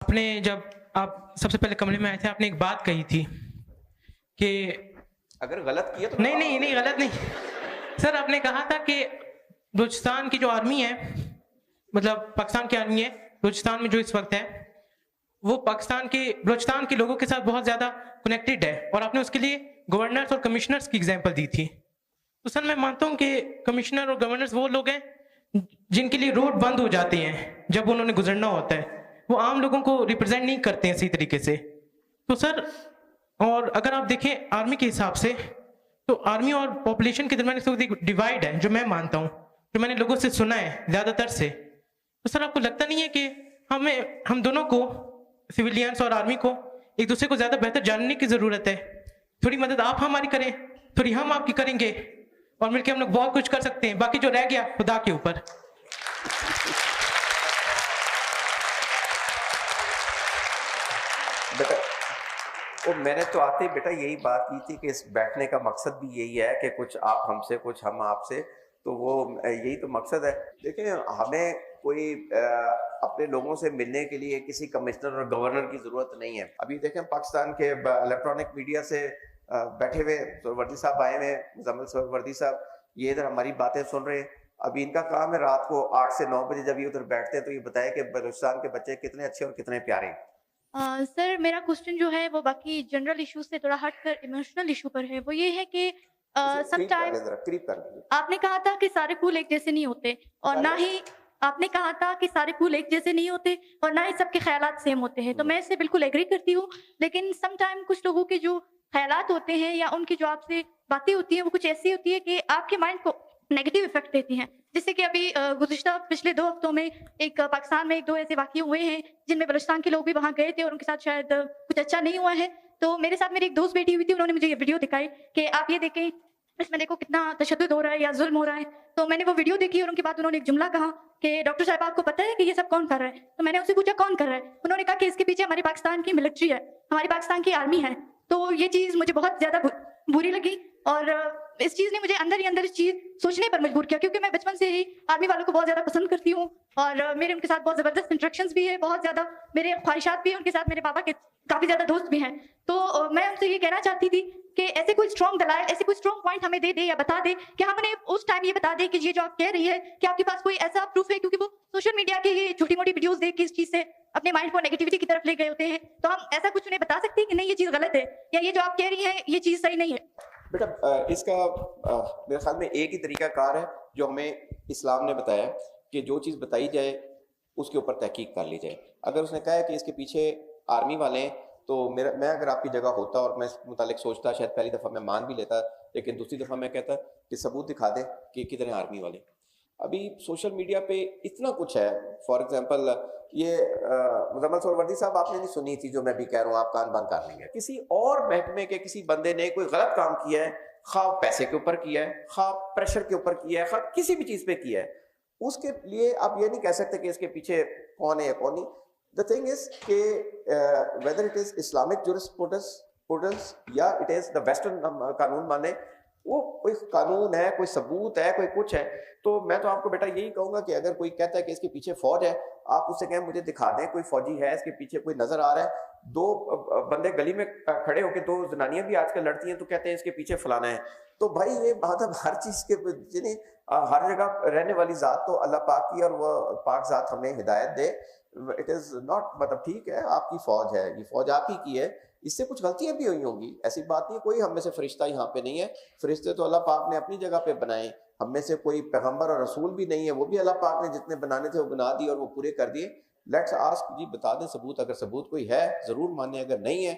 आपने जब आप सबसे पहले कमरे में आए थे, आपने एक बात कही थी कि अगर गलत किया तो नहीं, नहीं, नहीं, गलत नहीं। सर, आपने कहा था कि बलूचिस्तान की जो आर्मी है, मतलब पाकिस्तान की आर्मी है, बलूचिस्तान में जो इस वक़्त है, वो बलूचिस्तान के लोगों के साथ बहुत ज़्यादा कनेक्टेड है और आपने उसके लिए गवर्नर्स और कमिश्नर्स की एग्ज़ाम्पल दी थी। तो सर, मैं मानता हूँ कि कमिश्नर और गवर्नर्स वो लोग हैं, जिनके लिए रोड बंद हो जाते हैं, जब उन्होंने गुज़रना होता है। वो आम लोगों को रिप्रेज़ेंट नहीं करते हैं सही तरीके से। तो सर, और अगर आप देखें आर्मी के हिसाब से, तो आर्मी और पॉपुलेशन के दरमियान इस वक़्त एक डिवाइड है, जो मैं मानता हूँ, जो मैंने लोगों से सुना है ज़्यादातर से। तो सर, आपको लगता नहीं है कि हम दोनों को, सिविलियंस और आर्मी को, एक दूसरे को ज़्यादा बेहतर जानने की ज़रूरत है? थोड़ी मदद आप हमारी करें, थोड़ी हम आपकी करेंगे और मिलकर हम लोग बहुत कुछ कर सकते हैं। बाकी जो रह गया खुदा के ऊपर। बेटा, वो मैंने तो आते ही बेटा यही बात की थी कि इस बैठने का मकसद भी यही है कि कुछ आप हमसे, कुछ हम आपसे, तो वो यही तो मकसद है। देखिए, हमें कोई अपने लोगों से मिलने के लिए किसी कमिश्नर और गवर्नर की जरूरत नहीं है। अभी देखें, पाकिस्तान के इलेक्ट्रॉनिक मीडिया से बैठे हुए सोहरवर्दी साहब आए हुए, मुजम्मिल सोहरवर्दी साहब, ये इधर हमारी बातें सुन रहे हैं। अभी इनका काम है रात को 8 से 9 बजे जब ये उधर बैठते हैं तो ये बताए कि बलूचिस्तान के बच्चे कितने अच्छे और कितने प्यारे हैं। सर, मेरा क्वेश्चन जो है वो बाकी जनरल इश्यूज से थोड़ा हटकर इमोशनल इशू पर है। वो ये है कि क्रीप कर ले, समटाइम जरा क्रीप कर लीजिए। आपने कहा था कि सारे फूल एक जैसे नहीं होते और ना सारे ही आपने कहा था कि सारे फूल एक जैसे नहीं होते और ना ही सबके ख़यालात सेम होते हैं। तो मैं इससे बिल्कुल एग्री करती हूँ। लेकिन समटाइम कुछ लोगों के जो ख़यालात होते हैं या उनकी जो आपसे बातें होती हैं, वो कुछ ऐसी होती है कि आपके माइंड को नेगेटिव इफ़ेक्ट देती हैं। जैसे कि अभी गुज़िश्ता पिछले 2 हफ्तों में एक पाकिस्तान में 1-2 ऐसे वाक़ये हुए हैं, जिनमें बलूचिस्तान के लोग भी वहाँ गए थे और उनके साथ शायद कुछ अच्छा नहीं हुआ है। तो मेरे साथ मेरी एक दोस्त बैठी हुई थी, उन्होंने मुझे ये वीडियो दिखाई कि आप ये देखें, इसमें देखो कितना तशद्दुद हो रहा है या ज़ुल्म हो रहा है। तो मैंने वो वीडियो देखी और उनके बाद उन्होंने एक जुमला कहा कि डॉक्टर साहब, आपको पता है कि ये सब कौन कर रहा है? तो मैंने उनसे पूछा कौन कर रहा है? उन्होंने कहा कि इसके पीछे हमारी पाकिस्तान की मिलिट्री है, हमारी पाकिस्तान की आर्मी है। तो ये चीज़ मुझे बहुत ज़्यादा बुरी लगी और इस चीज़ ने मुझे अंदर ही अंदर इस चीज़ सोचने पर मजबूर किया, क्योंकि मैं बचपन से ही आर्मी वालों को बहुत ज़्यादा पसंद करती हूँ और मेरे उनके साथ बहुत ज़बरदस्त इंटरेक्शंस भी है, बहुत ज़्यादा मेरे ख्वाहिशात भी हैं उनके साथ, मेरे पापा के काफ़ी ज़्यादा दोस्त भी हैं। तो मैं उनसे ये कहना चाहती थी कि ऐसे कोई स्ट्रॉन्ग दलाइल, ऐसे कोई स्ट्रॉन्ग पॉइंट हमें दे दे या बता दे कि हम उन्हें उस टाइम ये बता दें कि ये जो आप कह रही है, कि आपके पास कोई ऐसा प्रूफ है, क्योंकि वो सोशल मीडिया की ये छोटी-मोटी वीडियोज़ देख के इस चीज़ से अपने माइंड को नेगेटिविटी की तरफ ले गए होते हैं। तो हम ऐसा कुछ उन्हें बता सकते हैं कि नहीं, ये चीज़ गलत है या ये जो आप कह रही हैं, ये चीज़ सही नहीं है? बेटा, इसका मेरे ख्याल में एक ही तरीकाकार है जो हमें इस्लाम ने बताया कि जो चीज़ बताई जाए उसके ऊपर तहकीक कर ली जाए। अगर उसने कहा है कि इसके पीछे आर्मी वाले हैं, तो मैं अगर आपकी जगह होता और मैं इस मुतालिक सोचता, शायद पहली दफ़ा मैं मान भी लेता, लेकिन दूसरी दफ़ा मैं कहता कि सबूत दिखा दे कि किधर है आर्मी वाले। अभी सोशल मीडिया पे इतना कुछ है। फॉर एग्जांपल, ये मुजम्मिल सोहरवर्दी साहब, आपने नहीं सुनी थी जो मैं भी कह रहा हूँ, आप कान बंद कर लेंगे। किसी और महकमे के किसी बंदे ने कोई गलत काम किया है, खा पैसे के ऊपर किया है, खा प्रेशर के ऊपर किया है, खा किसी भी चीज़ पे किया है, उसके लिए आप ये नहीं कह सकते कि इसके पीछे कौन है या कौन नहीं। द थिंग इज कि whether it is Islamic jurisprudence या इट इज द वेस्टर्न कानून माने, वो कोई कानून है, कोई सबूत है, कोई कुछ है, तो मैं तो आपको बेटा यही कहूंगा कि अगर कोई कहता है कि इसके पीछे फौज है, आप उससे कहें मुझे दिखा दें कोई फौजी है इसके पीछे, कोई नजर आ रहा है। दो बंदे गली में खड़े होकर, दो जनानियां भी आजकल लड़ती हैं तो कहते हैं इसके पीछे फलाना है। तो भाई ये मतलब हर चीज के जिन्हें हर जगह रहने वाली जात तो अल्लाह पाक की, और वो पाक जात हमें हिदायत दे। इट इज नॉट, मतलब ठीक है आपकी फौज है, ये फौज आप ही की है, इससे कुछ गलतियां भी हुई होंगी, ऐसी बात नहीं। कोई हम में से फरिश्ता यहाँ पे नहीं है, फरिश्ते तो अल्लाह पाक ने अपनी जगह पे बनाए। हम में से कोई पैगंबर और रसूल भी नहीं है, वो भी अल्लाह पाक ने जितने बनाने थे वो बना दिए और वो पूरे कर दिए। लेट्स आस्क जी, बता दें सबूत, अगर सबूत कोई है जरूर माने, अगर नहीं है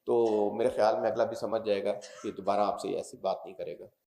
तो मेरे ख्याल में अगला भी समझ जाएगा कि दोबारा आपसे ऐसी बात नहीं करेगा।